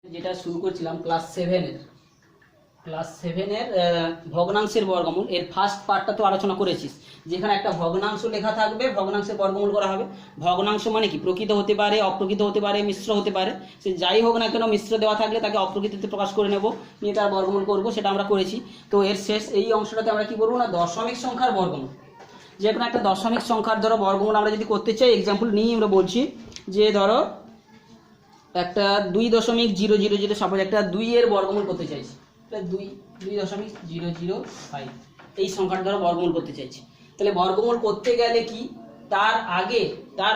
যেটা শুরু করছিলাম ক্লাস সেভেনের ভগ্নাংশের বর্গমূল এর ফার্স্ট পার্টটা তো আলোচনা করেছিস, যেখানে একটা ভগ্নাংশ লেখা থাকবে, ভগ্নাংশের বর্গমূল করা হবে। ভগ্নাংশ মানে কি? প্রকৃত হতে পারে, অপ্রকৃত হতে পারে, মিশ্র হতে পারে। সে যাই হোক না কেন, মিশ্র দেওয়া থাকলে তাকে অপ্রকৃতিতে প্রকাশ করে নেব, নিয়ে তার বর্গমূল করব, সেটা আমরা করেছি। তো এর শেষ এই অংশটাতে আমরা কি করবো না, দশমিক সংখ্যার বর্গমূল। যে কোনো একটা দশমিক সংখ্যার ধরো বর্গমূল আমরা যদি করতে চাই, এক্সাম্পল নিয়ে আমরা বলছি যে ধরো একটা 2.000, সাপোজ একটা 2 এর বর্গমূল করতে চাইছি, 2.005 এই সংখ্যাটা ধরো বর্গমূল করতে চাইছি। তাহলে বর্গমূল করতে গেলে কি, তার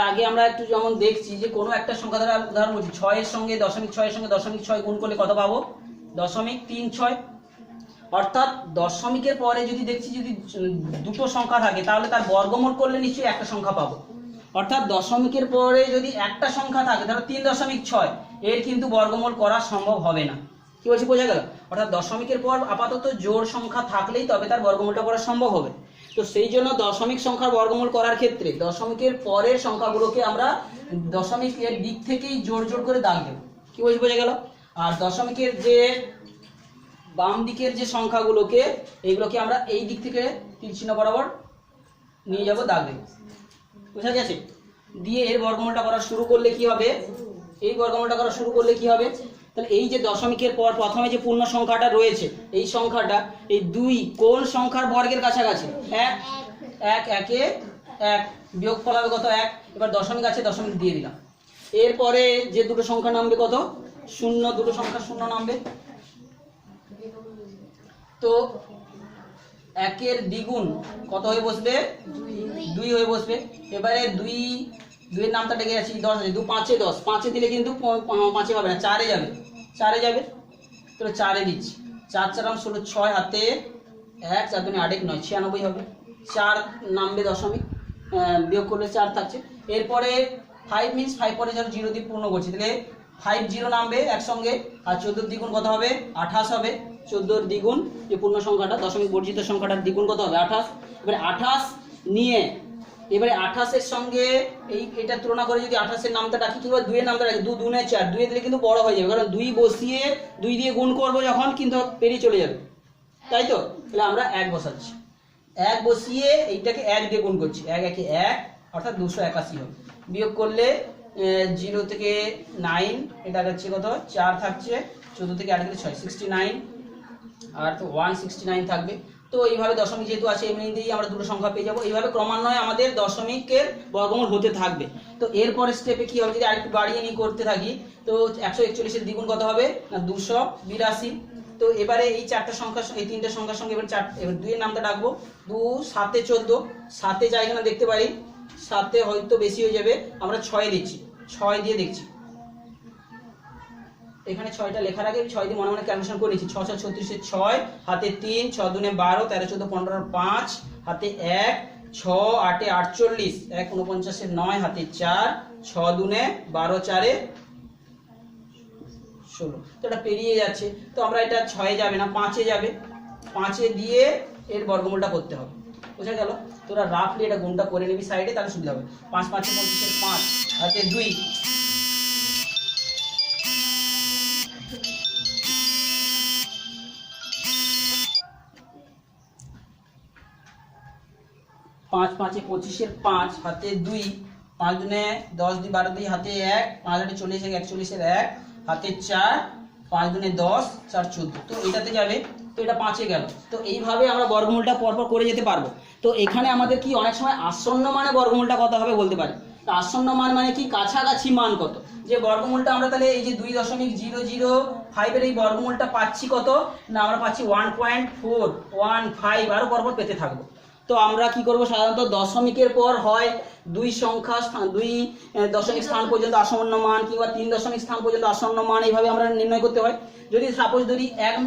আগে আমরা একটু যেমন দেখছি যে কোনো একটা সংখ্যা ধরো উদাহরণ বলছি, 6 এর সঙ্গে 0.6 এর সঙ্গে 0.6 গুণ করলে কত পাবো? 0.36। অর্থাৎ দশমিকের পরে যদি দেখছি যদি দুটো সংখ্যা থাকে, তাহলে তার বর্গমূল করলে নিশ্চয়ই একটা সংখ্যা পাবো। অর্থাৎ দশমিকের পরে যদি একটা সংখ্যা থাকে, ধরো 3.6, এর কিন্তু বর্গমূল করা সম্ভব হবে না। কি বলছি, বোঝা গেল? অর্থাৎ দশমিকের পর আপাতত জোড় সংখ্যা থাকলেই তবে তার বর্গমূলটা করা সম্ভব হবে। তো সেই জন্য দশমিক সংখ্যার বর্গমূল করার ক্ষেত্রে দশমিকের পরের সংখ্যাগুলোকে আমরা দশমিকের দিক থেকেই জোড় করে দাগ দেব। কি বলছি, বোঝা গেল? আর দশমিকের যে বাম দিকের যে সংখ্যাগুলোকে, এইগুলোকে আমরা এই দিক থেকে তীর চিহ্ন বরাবর নিয়ে যাব, দাগ দেব। বোঝা গেছে? দিয়ে এর বর্গমূলটা করা শুরু করলে কি হবে, এই বর্গমূলটা করা শুরু করলে কি হবে, তাহলে এই যে দশমিকের পর প্রথমে যে পূর্ণ সংখ্যাটা রয়েছে, এই সংখ্যাটা এই 2 কোন সংখ্যার বর্গের কাছাকাছি? 1 একে 1 বিয়োগফল হবে কত? 1। এবার দশমিক আছে, দশমিক দিয়ে দিলাম। এরপরে যে দুটো সংখ্যা নামবে কত? 0, দুটো সংখ্যা 0 নামবে। তো 1 এর দ্বিগুণ কত হয়ে বসবে? 2 হয়ে বসবে। এবারে 2 এর নামটা ডেকে যাচ্ছি, 10 আছে, 2 5 10, 5 দিলে কিন্তু 5 হবে না, 4 যাবে, 4 যাবে। তো 4 দিচ্ছি, 4 4 16, 6 হাতে 1, 4 2 8 1 9, 96 হবে। 4 নামবে দশমিক, বিয়োগ করলে 4 থাকছে। এরপরে 5 মিনস 5 পরে যারা 0 দিয়ে পূর্ণ করছি, তাহলে 5 0 নামবে একসঙ্গে। আর 14 দ্বিগুণ কত হবে? 28 হবে। 14 দ্বিগুণ যে পূর্ণ সংখ্যাটা, দশমিক বর্জিত সংখ্যাটার দ্বিগুণ কত হবে? 28। এবারে 28 নিয়ে এবারে 28 এর সঙ্গে এটা তুলনা করে যদি 28 এর নামটা রাখি, কিংবা 2 এর নামটা রাখি, 2 2 4, 2 দিলে কিন্তু বড় হয়ে যাবে, কারণ 2 বসিয়ে 2 দিয়ে গুণ করবো যখন, কিন্তু পেরিয়ে চলে যাবে, তাই তো? তাহলে আমরা 1 বসাচ্ছি, 1 বসিয়ে এইটাকে 1 দিয়ে গুণ করছি, 1 একে 1, অর্থাৎ 281 হবে। বিয়োগ করলে 0 থেকে 9, এটা হচ্ছে কত? 4 থাকছে, 14 থেকে 8 গেলে 6, 69, আর তো 169 থাকবে। তো এইভাবে দশমিক যেহেতু আছে, এমনি দিয়েই আমরা দুটো সংখ্যা পেয়ে যাবো। এইভাবে ক্রমান্বয়ে আমাদের দশমিকের বর্গমূল হতে থাকবে। তো এরপরের স্টেপে কি হবে, যদি আরেকটু বাড়িয়ে নিয়ে করতে থাকি, তো 141 এর দ্বিগুণ কত হবে না? 282। তো এবারে এই চারটা সংখ্যা, এই তিনটে সংখ্যার সঙ্গে এবার 2 এর নামটা ডাকবো। 2 7 14, 7 জায়গা না দেখতে পারি, 7 হয়তো বেশি হয়ে যাবে, আমরা 6 দিচ্ছি, 6 দিয়ে দেখছি। এখানে 6টা লেখার আগে 6 দিয়ে মনে মনে ক্যালকুলেশন করে নিচ্ছি। 6 6 36 6 হাতে 3, 6 2 12, 13 14 15 5 হাতে 1, 6 8 48, 1 49 9 হাতে 4, 6 2 12 4 16। তো এটা পেরিয়ে যাচ্ছে, তো আমরা এটা 6 যাবে না, 5 যাবে, 5 দিয়ে এর বর্গমূলটা করতে হবে। বুঝা গেল? তোরা রাফলি এটা গুণটা করে নিবি সাইডে, তাহলে সুবিধা হবে। 5 5 25 5 হাতে 2, 5 5 25 5 হাতে 2, 5 2 10 2 12 2 হাতে 1, 5 8 40 41 1 হাতে 4, 5 2 10 4 14। তো এটাতে যাবে, তো এটা 5 গেল। তো এইভাবে আমরা বর্গমূলটা পরপর করে যেতে পারবো। তো এখানে আমাদের কি অনেক সময় আসন্ন মানে বর্গমূলটা কত হবে বলতে পারি। তো আসন্ন মান মানে কি, কাছাকাছি মান কত, যে বর্গমূলটা আমরা তাহলে এই যে 2.005 এর এই বর্গমূলটা পাচ্ছি কত না, আমরা পাচ্ছি 1.415, আরো পরপর পেতে থাকবো। তো আমরা কি করব, সাধারণত দশমিকের পর হয় 2 দশমিক স্থান পর্যন্ত আসন্ন মান, কিংবা 3 দশমিক স্থান পর্যন্ত আসন্ন মান, এইভাবে আমরা নির্ণয় করতে হয়। যদি সাপোজ যদি 1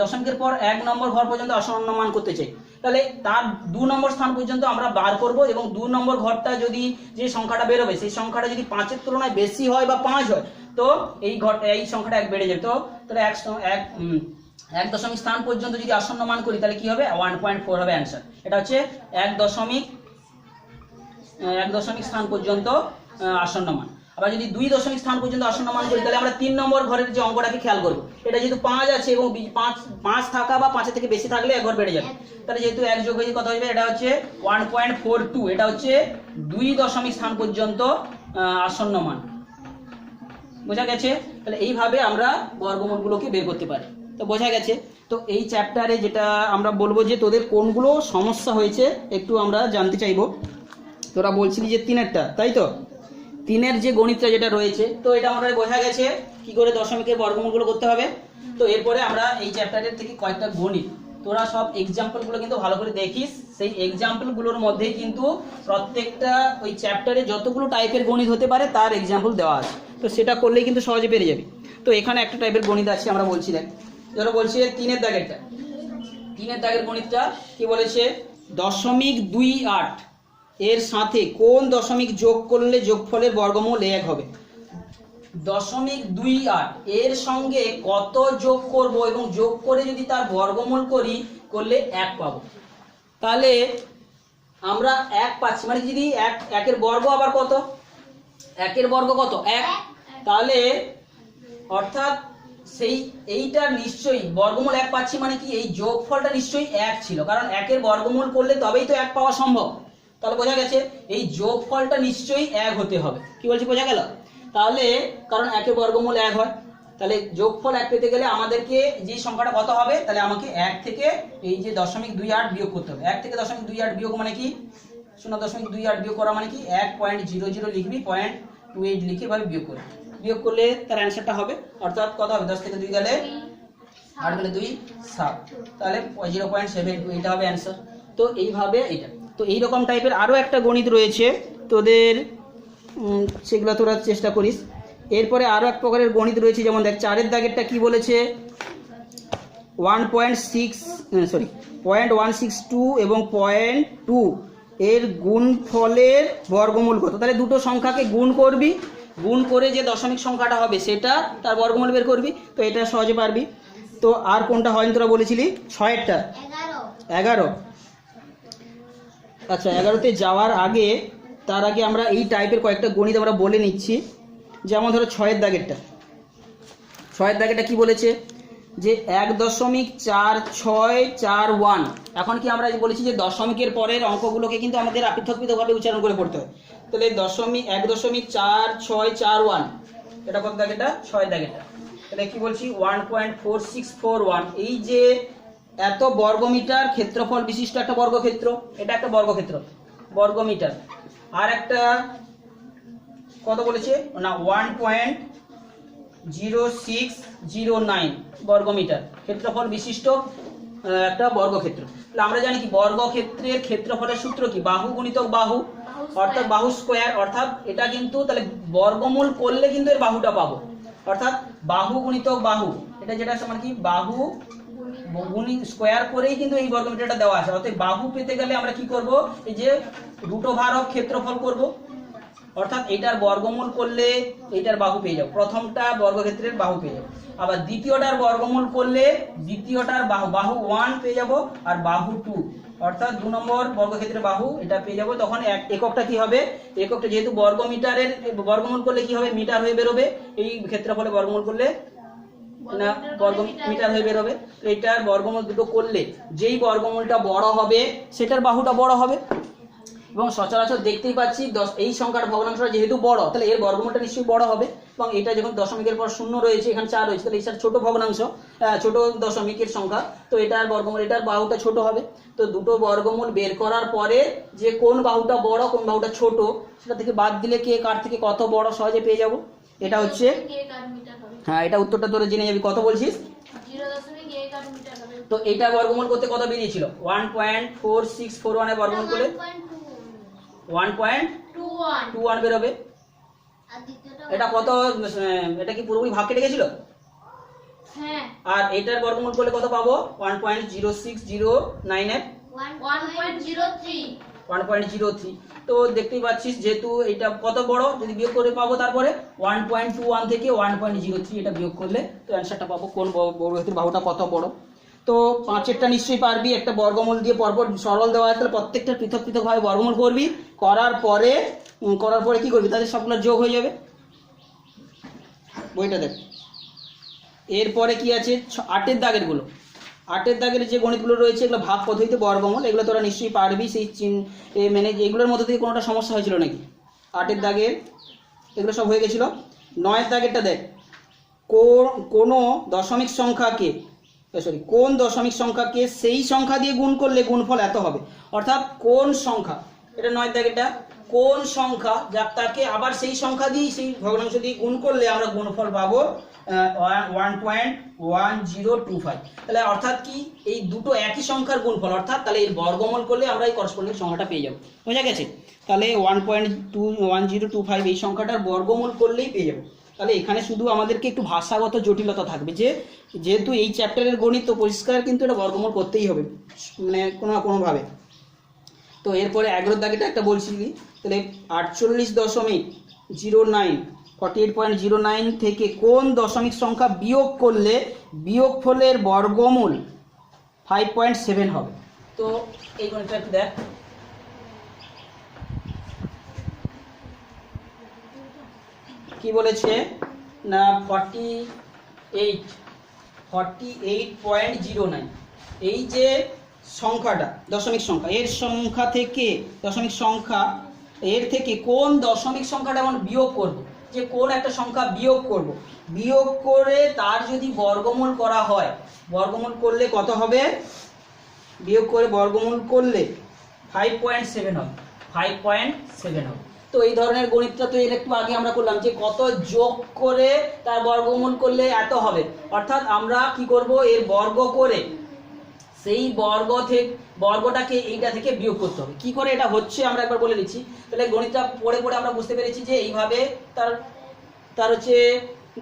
দশমিকের পর 1 নম্বর ঘর পর্যন্ত আসন্ন মান করতে চাই, তাহলে তার 2 নম্বর স্থান পর্যন্ত আমরা বার করব, এবং 2 নম্বর ঘরটা যদি যে সংখ্যাটা বেরোবে, সেই সংখ্যাটা যদি 5 এর তুলনায় বেশি হয় বা 5 হয়, তো এই সংখ্যাটা 1 বেড়ে যাবে। তো তাহলে 1 দশমিক স্থান পর্যন্ত যদি আসন্ন মান করি, তাহলে কি হবে? 1.4 হবে অ্যান্সার। এটা হচ্ছে 1 দশমিক স্থান পর্যন্ত আসন্ন মান। আবার যদি 2 দশমিক স্থান পর্যন্ত আসন্ন মান করি তাহলে আমরা 3 নম্বর ঘরের যে অঙ্কটাকে খেয়াল করব। এটা যেহেতু 5 আছে এবং 5 থাকা বা 5 থেকে বেশি থাকলে এক ঘর বেড়ে যাবে, তাহলে যেহেতু এক যোগ হয়ে কত হবে, এটা হচ্ছে 1.42, এটা হচ্ছে 2 দশমিক স্থান পর্যন্ত আসন্ন মান। বোঝা গেছে? তাহলে এইভাবে আমরা বর্গমূলগুলোকে বের করতে পারি। তো বোঝা গেছে। তো এই চ্যাপ্টারে যেটা আমরা বলবো যে তোদের কোনগুলো সমস্যা হয়েছে একটু আমরা জানতে চাইবো। তোরা বলছিলি যে 3-এরটা, তাই তো? 3-এর যে গণিতটা যেটা রয়েছে, তো এটা আমাদের বোঝা গেছে কি করে দশমিকের বর্গমূলগুলো করতে হবে। তো এরপরে আমরা এই চ্যাপ্টারের থেকে কয়েকটা গণিত, তোরা সব এক্সাম্পলগুলো কিন্তু ভালো করে দেখিস। সেই এক্সাম্পলগুলোর মধ্যেই কিন্তু প্রত্যেকটা ওই চ্যাপ্টারে যতগুলো টাইপের গণিত হতে পারে তার এক্সাম্পল দেওয়া আছে। তো সেটা করলেই কিন্তু সহজে পেরে যাবে। তো এখানে একটা টাইপের গণিত আছে, আমরা বলছি দেখ, ধরো বলছি 3-এর দাগেরটা। 3-এর দাগের গণিতটা কি বলেছে, 0.28 এর সাথে কোন দশমিক যোগ করলে যোগফলের বর্গমূল 1 হবে। 0.28 এর সঙ্গে কত যোগ করব এবং যোগ করে যদি তার বর্গমূল করি করলে 1 পাবো। তাহলে আমরা 1 পাচ্ছি, মানে যদি 1-এর বর্গ আবার কত, 1-এর বর্গ কত 1, তাহলে অর্থাৎ সেই এইটার নিশ্চয়ই বর্গমূল 1 পাচ্ছি, মানে কি এই যোগফলটা নিশ্চয়ই 1 ছিল, কারণ 1-এর বর্গমূল করলে তবেই তো 1 পাওয়া সম্ভব। তাহলে বোঝা গেছে এই যোগফলটা নিশ্চয়ই 1 হতে হবে। কি বলছি, বোঝা গেল? তাহলে কারণ 1-এর বর্গমূল 1 হয়, তাহলে যোগফল 1 পেতে গেলে আমাদেরকে যে সংখ্যাটা কত হবে, তাহলে আমাকে 1 থেকে এই যে 0.28 বিয়োগ করতে হবে। 1 থেকে 0.28 বিয়োগ মানে কি 0.28 বিয়োগ করা মানে কি 1.00 লিখবি, 0.28 লিখে ভাবে বিয়োগ করবি। বিয়োগ করলে তার অ্যান্সারটা হবে, অর্থাৎ কত হবে, 10 থেকে 2 গেলে 8 গেলে 2 7, তাহলে 0.72 এটা হবে অ্যান্সার। তো এইভাবে এটা। তো এইরকম টাইপের আরও একটা গণিত রয়েছে তোদের, সেগুলো তোরা চেষ্টা করিস। এরপরে আরও এক প্রকারের গণিত রয়েছে, যেমন দেখ 4-এর দাগেরটা কি বলেছে, 0.162 এবং 0.2 এর গুণফলের বর্গমূল কত। তাহলে দুটো সংখ্যাকে গুণ করবি, গুণ করে যে দশমিক সংখ্যাটা হবে সেটা তার বর্গমূল বের করবি। তো এটা সহজে পারবি। তো আর কোনটা হয়নি তোরা বলেছিলি, 6-এরটা 11। আচ্ছা, 11তে যাওয়ার আগে তার আগে আমরা এই টাইপের কয়েকটা গণিত আমরা বলে নিচ্ছি। যেমন ধরো 6-এর দাগেরটা, 6-এর দাগেরটা কি বলেছে যে 1.4641। এখন কি আমরা বলেছি যে দশমিকের পরের অঙ্কগুলোকে কিন্তু আমাদের পৃথকভাবে উচ্চারণ করে পড়তে হয়। তাহলে 1.4641 এটা কত দাগেরটা, 6-এর দাগেরটা। তাহলে কি বলছি 1.4641, এই যে এত বর্গমিটার ক্ষেত্রফল বিশিষ্ট একটা বর্গক্ষেত্র, এটা একটা বর্গক্ষেত্র বর্গমিটার। আর একটা কত বলেছে না 1.0609 বর্গমিটার ক্ষেত্রফল বিশিষ্ট একটা বর্গক্ষেত্র। তাহলে আমরা জানি কি বর্গক্ষেত্রের ক্ষেত্রফলের সূত্র কি, বাহু গুণিতক বাহু, অর্থাৎ বাহু স্কোয়ার। অর্থাৎ এটা কিন্তু তাহলে বর্গমূল করলে কিন্তু এর বাহুটা পাবো, অর্থাৎ বাহু গুণিতক বাহু, এটা যেটা সমান কি বাহু গুণিত স্কোয়ার করেই কিন্তু এই বর্গমিটারটা দেওয়া আছে। অর্থাৎ বাহু পেতে গেলে আমরা কি করব, এই যে √অফ ক্ষেত্রফল করব, অর্থাৎ এটার বর্গমূল করলে এইটার বাহু পেয়ে যাবো, প্রথমটা বর্গক্ষেত্রের বাহু পেয়ে যাবো। আবার দ্বিতীয়টার বর্গমূল করলে দ্বিতীয়টার বাহু 1 পেয়ে যাব, আর বাহু 2, অর্থাৎ 2 নম্বর বর্গক্ষেত্রের বাহু এটা পেয়ে যাব। তখন এককটা কি হবে, এককটা যেহেতু বর্গমিটারের বর্গমূল করলে কি হবে, মিটার হয়ে বেরোবে। এই ক্ষেত্রফলে বর্গমূল করলে না বর্গমিটার হয়ে বেরোবে। তো এইটার বর্গমূল দুটো করলে যেই বর্গমূলটা বড় হবে সেটার বাহুটা বড় হবে। এবং সচরাচর দেখতেই পাচ্ছি এই সংখ্যার ভগ্নাংশটা যেহেতু বড়, তাহলে এর বর্গমূলটা নিশ্চয়ই বড় হবে। এবং এটা যখন দশমিকের পর 0 রয়েছে, এখানে 4 রয়েছে, তাহলে এটার ছোট ভগ্নাংশ, ছোট দশমিকের সংখ্যা, তো এটার বর্গমূল, এটার বাহুটা ছোট হবে। তো দুটো বর্গমূল বের করার পরে যে কোন বাহুটা বড় কোন বাহুটা ছোট সেটা থেকে বাদ দিলে কে কার থেকে কত বড় সহজে পেয়ে যাব। এটা হচ্ছে, হ্যাঁ এটা উত্তরটা তোরা জেনে যাবি। কত বলছিস, 0.18 মিটার হবে। তো এটা বর্গমূল করতে কত বেরিয়েছিল, 1.4641 এর বর্গমূল করলে 1.21 বেরোবে। এটা কত, এটা কি পুরোপুরি ভাগ কেটে গেছিল? হ্যাঁ। আর এটার বর্গমূল করলে কত পাবো, 1.0609 এর 1.03। তো দেখতেই পাচ্ছিস যেহেতু এটা কত বড়, যদি বিয়োগ করে পাবো তারপরে 1.21 থেকে 1.03 এটা বিয়োগ করলে তো অ্যান্সারটা পাবো কোন বর্গক্ষেত্রের বাহুটা কত বড়। তো 5-এরটা নিশ্চয়ই পারবি, একটা বর্গমূল দিয়ে পরপর সরল দেওয়া আছে, তাহলে প্রত্যেকটা পৃথক পৃথকভাবে বর্গমূল করবি, করার পরে কি করবি, তাদের সবগুলো যোগ হয়ে যাবে। বইটা দেখ। এরপরে কি আছে, 8-এর দাগেরগুলো, 8-এর দাগের যে গণিতগুলো রয়েছে এগুলো ভাগ পদ্ধতিতে বর্গমূল, এগুলো তোরা নিশ্চয়ই পারবি। সেই মানে এগুলোর মধ্যে থেকে কোনোটা সমস্যা হয়েছিল নাকি? 8-এর দাগের এগুলো সব হয়ে গেছিলো। 9-এর দাগেরটা দেখ, কোনো দশমিক সংখ্যাকে কোন দশমিক সংখ্যাকে সেই সংখ্যা দিয়ে গুণ করলে গুণফল এত হবে। অর্থাৎ কোন সংখ্যা, এটা 9-এর দাগেরটা, কোন সংখ্যা তাকে আবার সেই সংখ্যা দিয়ে সেই ভগ্নাংশ দিয়ে গুণ করলে আমরা গুণফল পাবো 1.1025। তাহলে অর্থাৎ কি, এই দুটো একই সংখ্যার গুণফল, অর্থাৎ তাহলে এর বর্গমূল করলে আমরা এই করসপন্ডিং সংখ্যাটা পেয়ে যাবো। বোঝা গেছে? তাহলে 1.1025 এই সংখ্যাটার বর্গমূল করলেই পেয়ে যাবো। তাহলে এখানে শুধু আমাদেরকে একটু ভাষাগত জটিলতা থাকবে, যেহেতু এই চ্যাপ্টারের গণিত তো পরিষ্কার, কিন্তু এটা বর্গমূল করতেই হবে মানে কোনো না কোনোভাবে। তো এরপরে 11-এর দাগেটা একটা বলছি, তাহলে 48.09 থেকে কোন দশমিক সংখ্যা বিয়োগ করলে বিয়োগফলের বর্গমূল 5.7 হবে। তো এই গণিতটা একটু দেখ। কি বলেছে না, 48.09 এই যে সংখ্যাটা দশমিক সংখ্যা, এর থেকে কোন দশমিক সংখ্যাটা আমরা বিয়োগ করব, যে কোন একটা সংখ্যা বিয়োগ করে তার যদি বর্গমূল করা হয়, বর্গমূল করলে কত হবে, বিয়োগ করে বর্গমূল করলে 5.7 হবে, 5.7 হবে। তো এই ধরনের গণিতটা তো এর একটু আগে আমরা করলাম, যে কত যোগ করে তার বর্গমূল করলে এত হবে। অর্থাৎ আমরা কি করব, এর বর্গ করে সেই বর্গটাকে এইটা থেকে বিয়োগ করতে হবে। কি করে এটা হচ্ছে আমরা একবার বলে দিচ্ছি। তাহলে গণিতটা পড়ে আমরা বুঝতে পেরেছি যে এইভাবে তার হচ্ছে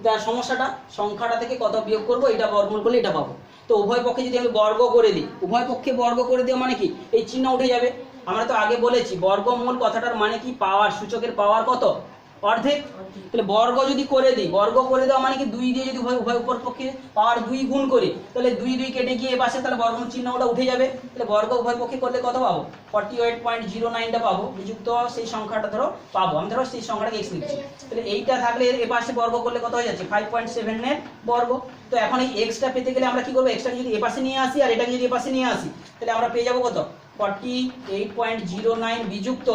তার সমস্যাটা, সংখ্যাটা থেকে কত বিয়োগ করব, এটা বর্গমূল করলে এটা পাবো। তো উভয় পক্ষে যদি আমি বর্গ করে দিই, উভয় পক্ষে বর্গ করে দেওয়া মানে কি, এই চিহ্ন উঠে যাবে। আমরা তো আগে বলেছি বর্গমূল কথাটার মানে কি, পাওয়ার, সূচকের পাওয়ার কত, অর্ধেক। তাহলে বর্গ যদি করে দিই, বর্গ করে দেওয়া মানে কি 2 দিয়ে যদি উভয় উপর পক্ষে পাওয়ার 2 গুণ করি, তাহলে 2 কেটে গিয়ে পাশে তাহলে বর্গমূল চিহ্ন ওটা উঠে যাবে। তাহলে বর্গ উভয় পক্ষে করলে কত পাবো, 48.09টা পাবো, বিযুক্ত সেই সংখ্যাটা ধরো পাবো। আমি ধরো সেই সংখ্যাটাকে x লিখছি, তাহলে এইটা থাকলে এর পাশে বর্গ করলে কত হয়ে যাচ্ছে, 5.7 এর বর্গ। তো এখন এই xটা পেতে গেলে আমরা কি করবো, xটাকে যদি এ পাশে নিয়ে আসি আর এটাকে যদি এ পাশে নিয়ে আসি, তাহলে আমরা পেয়ে যাবো কত, 48.09 বিযুক্ত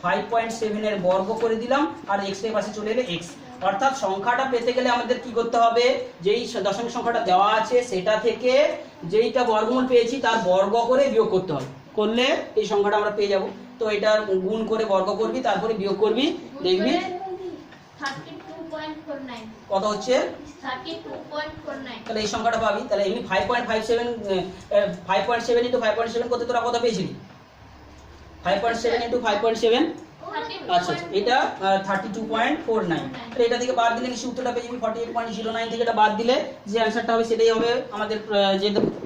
5.7 এর বর্গ করে দিলাম, আর x এর পাশে চলে এলে x। অর্থাৎ সংখ্যাটা পেতে গেলে আমাদের কি করতে হবে, যেই দশমিক সংখ্যাটা দেওয়া আছে সেটা থেকে যেইটা বর্গমূল পেয়েছি তার বর্গ করে বিয়োগ করতে হবে, করলে এই সংখ্যাটা আমরা পেয়ে যাব। তো এটা গুণ করে বর্গ করবি, তারপরে বিয়োগ করবি, দেখবি 32.49 কত হচ্ছে, 32.49। তাহলে এই সংখ্যাটা পাবি। তাহলে এমনি 5.57 into 5.7 করতে তোরা কত পেয়েছিলি, 5.7 into 5.7, আচ্ছা এটা 32.49। তাহলে এটা থেকে বাদ দিলে নিশ্চয়ই উত্তরটা পেয়ে যাবি। 48.09 থেকে এটা বাদ দিলে যে অ্যানসারটা হবে সেটাই হবে আমাদের,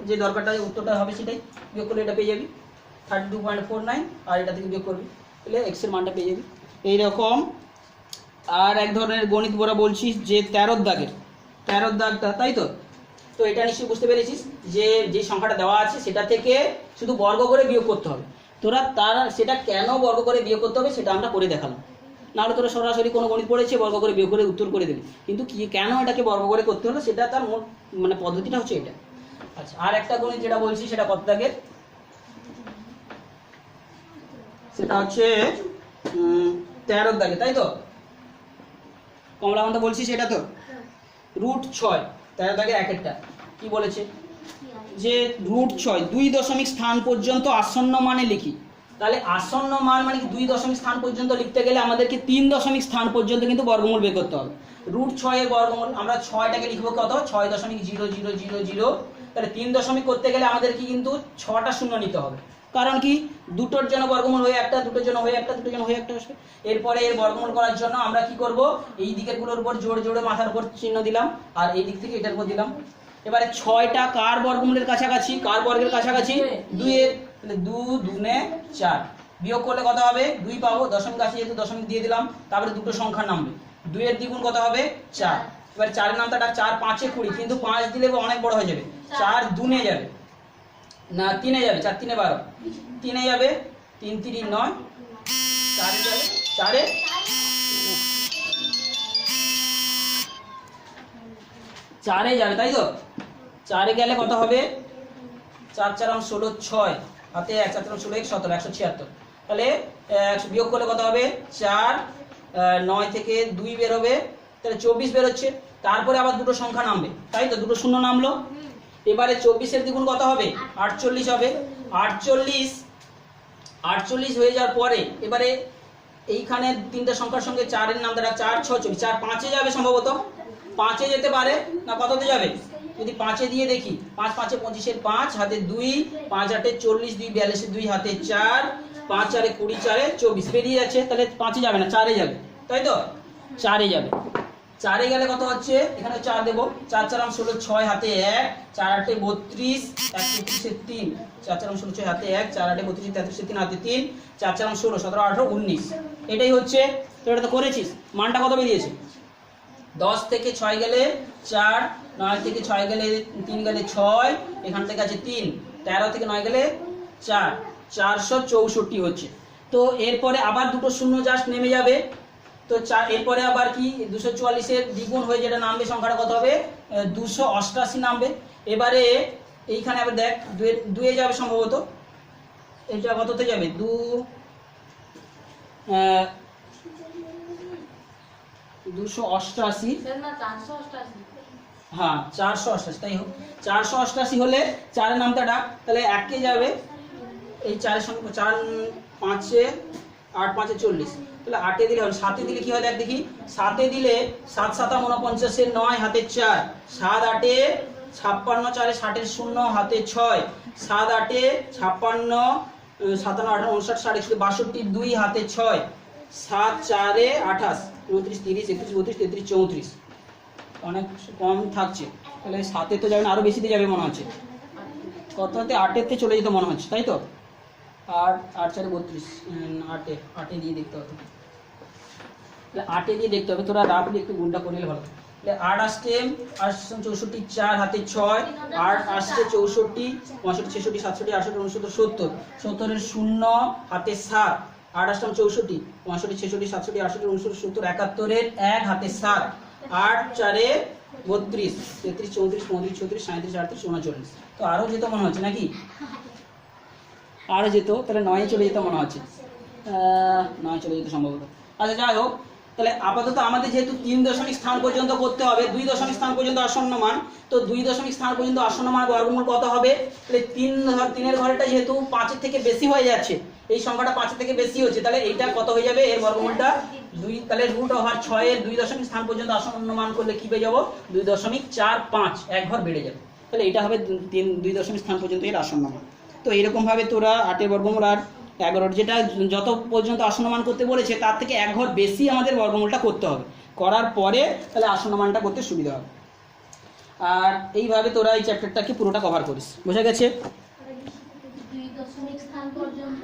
যে দরকারটা উত্তরটা হবে সেটাই, বিয়োগ করলে এটা পেয়ে যাবি 32.49, আর এটা থেকে বিয়োগ করবি, তাহলে x এর মানটা পেয়ে যাবি। এইরকম আর এক ধরনের গণিত বড়া বলছিস, যে 13-র দাগটা, তাই তো? তো এটা নিশ্চয়ই বুঝতে পেরেছিস যে সংখ্যাটা দেওয়া আছে সেটা থেকে শুধু বর্গ করে বিয়োগ করতে হবে। তোরা সেটা কেন বর্গ করে বিয়োগ করতে হবে সেটা আমরা করে দেখালাম। নাহলে তোরা সরাসরি কোনো গণিত পড়েছে বর্গ করে বিয়োগ করে উত্তর করে দেবে, কিন্তু কেন এটাকে বর্গ করে করতে হলো সেটা তার মানে পদ্ধতিটা হচ্ছে এটা। আচ্ছা, আর একটা গণিত যেটা বলছি সেটা কত দাগের, সেটা হচ্ছে 13-র দাগে, তাই তো? কমলাকান্ত বলছি সেটা তো, √6, 13 দাগের একেরটা কি বলেছে, যে √6 2 দশমিক স্থান পর্যন্ত আসন্ন মানে লিখি। তাহলে আসন্ন মান মানে কি, 2 দশমিক স্থান পর্যন্ত লিখতে গেলে আমাদেরকে 3 দশমিক স্থান পর্যন্ত কিন্তু বর্গমূল বের করতে হবে। √6 এর বর্গমূল আমরা 6টাকে লিখবো কত, 6.0000। তাহলে 3 দশমিক করতে গেলে আমাদেরকে কিন্তু 6টা শূন্য নিতে হবে, কারণ কি দুটোর জন্য বর্গমূল হয়ে একটা, দুটোর জন্য হয়ে একটা, দুটোর জন্য হয়ে একটা আসবে। এরপরে এর বর্গমূল করার জন্য আমরা কি করব, এই দিকের গুলোর উপর জোড়ে জোড়ে মাথার উপর চিহ্ন দিলাম, আর এই দিক থেকে এটার উপর দিলাম। এবারে 6টা কার বর্গমূলের কাছাকাছি, কার বর্গের কাছাকাছি, 2 এর। তাহলে 2 দুনে 4, বিয়োগ করলে কত হবে, 2 পাবো, দশমিক আছে যেহেতু দশমিক দিয়ে দিলাম, তারপরে দুটো সংখ্যা নামবে, 2 এর দ্বিগুণ কত হবে, 4। এবার 4 এর নামটা 4 5 এ 20, কিন্তু 5 দিলে অনেক বড় হয়ে যাবে, 4 দুনে যাবে না 3 এ যাবে, 4 3 এ 12, 3 এ যাবে, 3 3 9, 4 এ যাবে, 4 এ 4-এ যাবে, তাই তো? 4-এ গেলে কত হবে? 4 4 16, 6 হাতে 1, 4 4 16, 17, 176। তাহলে বিয়োগ করলে কত হবে? 4, 9 থেকে 2 বের হবে, তাহলে 24 বের হচ্ছে। তারপরে আবার দুটো সংখ্যা নামবে, তাই তো? দুটো শূন্য নামলো। এবারে 24-এর দ্বিগুণ কত হবে? 48 হবে। 48 হয়ে যাওয়ার পরে এবারে এইখানে তিনটা সংখ্যার সঙ্গে 4-এর নাম দ্বারা 4 6 24, 4 5-এ যাবে সম্ভবত, 5-এ যেতে পারে না, কততে যাবে? যদি 5-এ দিয়ে দেখি, 5 5-এ 25-এর 5 হাতে 2, 5 8-এ 40, 2 42-এর 2 হাতে 4, 5 4-এ 20, 4-এ 24 বেরিয়ে যাচ্ছে। তাহলে 5-এ যাবে না, 4-এ যাবে, তাই তো? 4-এ যাবে। 4-এ গেলে কত হচ্ছে? এখানে 4 দেবো, 4 4 16, 6 হাতে 1, 4 8-এ 32, 1 33-এর 3, 4 4 16, 6 হাতে 1, 4 8-এ 32, 33-এর 3 হাতে 3, 4 4 16, 17 18 19। এটাই হচ্ছে। তো এটা তো করেছিস। মানটা কত বেরিয়েছে? 10 থেকে 6 গেলে 4, 9 থেকে 6 গেলে 3 গেলে 6, এখান থেকে আছে 3, 13 থেকে 9 গেলে 4, 464 হচ্ছে। তো এরপরে আবার দুটো শূন্য জাস্ট নেমে যাবে। তো এরপরে আবার কি 244-এর দ্বিগুণ হয়ে যেটা নামবে সংখ্যাটা কত হবে? 288 নামবে। এবারে এইখানে আবার দেখ, 2-এ যাবে সম্ভবত। এটা কততে যাবে? 288, হ্যাঁ 488, তাই হোক। 488 হলে 4-এর নামটা ডাক, তাহলে 1-এ যাবে। এই 4-এর সঙ্গে 4 5-এ 8 5-এ 40, তাহলে 8-এ দিলে হবে। 7-এ দিলে কি হয় দেখ দেখি। 7-এ দিলে 7 7 49-এর 9 হাতে 4, 7 8-এ 56, 4-এ 60-এর 0 হাতে 6, 7 8-এ 56 57 18 59 60 61 62 2 হাতে 6, 7 4-এ 28 29 30 31 32 33 34, অনেক কম থাকছে। তাহলে 7-এ তো যাবে না, আরো বেশিতে যাবে মনে হচ্ছে। কততে? 8-এতে চলে যেতে মনে হচ্ছে, তাই তো? 8 8 4 32, 8-এ দিয়ে দেখতে হবে। তাহলে 8-এ দিয়ে দেখতে হবে, তোরা রাফলি একটু গুণটা করে নিলে ভালো। তাহলে 8 আসছে 64, 4 হাতে 6, 8 আসছে 64 65 66 67 68 69 70, 70-এর 0 হাতে 7, 8 আসলাম 64 65 66 67 68 69 70, 71-এর 1 হাতে 7, 8 4-এ 32 33 34 35 36 37 38 39। তো আরো যেত মনে হচ্ছে নাকি? আরো যেত, তাহলে 9-এ চলে যেত মনে হচ্ছে। 9 চলে যেত সম্ভবত। আচ্ছা যাই হোক, তাহলে আপাতত আমাদের যেহেতু 3 দশমিক স্থান পর্যন্ত করতে হবে, 2 দশমিক স্থান পর্যন্ত আসন্ন মান, তো 2 দশমিক স্থান পর্যন্ত আসন্ন মান বর্গমূল কত হবে? তাহলে 3-এর ঘরেরটা যেহেতু 5-এর থেকে বেশি হয়ে যাচ্ছে, এই সংখ্যাটা 5-এর থেকে বেশি হচ্ছে, তাহলে এইটা কত হয়ে যাবে? এর বর্গমূলটা 2। তাহলে √6-এর 2 দশমিক স্থান পর্যন্ত আসন্ন মান করলে কি পেয়ে যাবো? 2.45, এক ঘর বেড়ে যাবে। তাহলে এটা হবে 2 দশমিক স্থান পর্যন্ত এর আসন্ন মান। তো এরকম ভাবে তোরা 8-এর বর্গমূল আর 11-র যেটা যত পর্যন্ত আসন্ন মান করতে বলেছে তার থেকে এক ঘর বেশি আমাদের বর্গমূলটা করতে হবে, করার পরে তাহলে আসন্ন মানটা করতে সুবিধা হবে। আর এইভাবে তোরা এই চ্যাপ্টারটাকে পুরোটা কভার করিস। বোঝা গেছে? 2 দশমিক স্থান পর্যন্ত